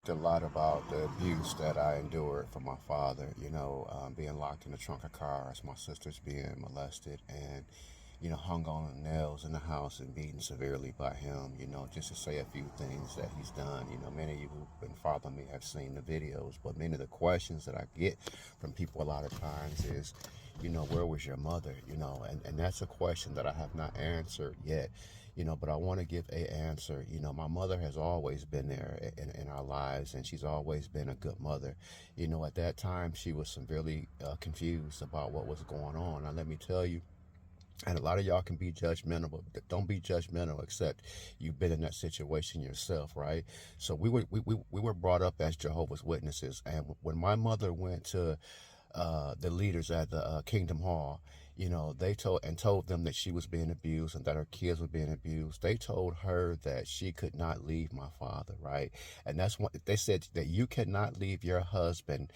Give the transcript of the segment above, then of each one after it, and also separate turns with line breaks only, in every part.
a lot about the abuse that I endured from my father, being locked in the trunk of cars, my sisters being molested, and, hung on nails in the house and beaten severely by him, just to say a few things that he's done. Many of you who've been following me have seen the videos, but many of the questions that I get from people a lot of times is, where was your mother? And that's a question that I have not answered yet, but I want to give a answer. My mother has always been there in our lives, and she's always been a good mother. At that time, she was severely confused about what was going on. Now, let me tell you, and a lot of y'all can be judgmental, but don't be judgmental except you've been in that situation yourself, right? So we were brought up as Jehovah's Witnesses, and when my mother went to the leaders at the Kingdom Hall, they told them that she was being abused and that her kids were being abused. They told her that she could not leave my father, right? And that's what they said, that you cannot leave your husband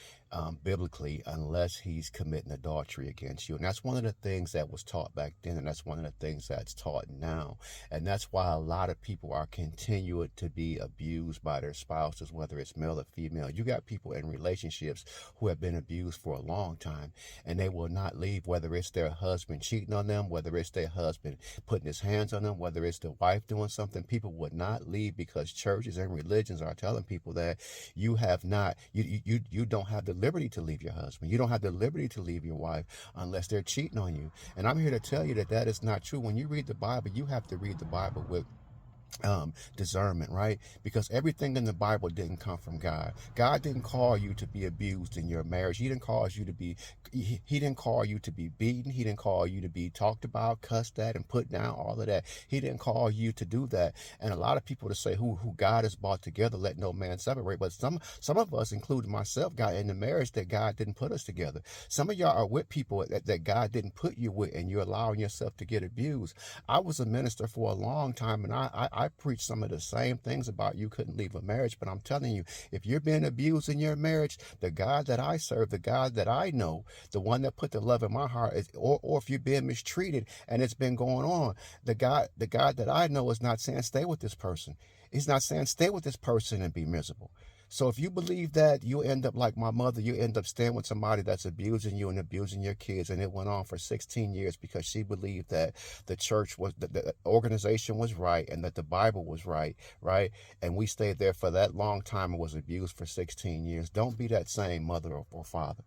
biblically unless he's committing adultery against you. And that's one of the things that was taught back then, and that's one of the things that's taught now. And that's why a lot of people are continuing to be abused by their spouses, whether it's male or female. You got people in relationships who have been abused for a long time, and they will not leave, whether it's their husband cheating on them, whether it's their husband putting his hands on them, whether it's the wife doing something. People would not leave because churches and religions are telling people that you have not, you don't have the liberty to leave your husband. You don't have the liberty to leave your wife unless they're cheating on you. And I'm here to tell you that that is not true. When you read the Bible, you have to read the Bible with discernment, right? Because everything in the Bible didn't come from God. God didn't call you to be abused in your marriage. He didn't cause you to be, he didn't call you to be beaten. He didn't call you to be talked about, cussed at, and put down, all of that. He didn't call you to do that. And a lot of people to say who God has brought together, let no man separate. But some of us, including myself, got in the marriage that God didn't put us together. Some of y'all are with people that God didn't put you with, and you're allowing yourself to get abused. I was a minister for a long time, and I preached some of the same things about you couldn't leave a marriage. But I'm telling you, if you're being abused in your marriage, the God that I serve, the God that I know, the one that put the love in my heart, or if you're being mistreated and it's been going on, the God that I know is not saying stay with this person. He's not saying stay with this person and be miserable. So if you believe that, you end up like my mother, you end up staying with somebody that's abusing you and abusing your kids. And it went on for 16 years because she believed that the church was, the organization was right, and that the Bible was right, right? And we stayed there for that long time and was abused for 16 years. Don't be that same mother or father.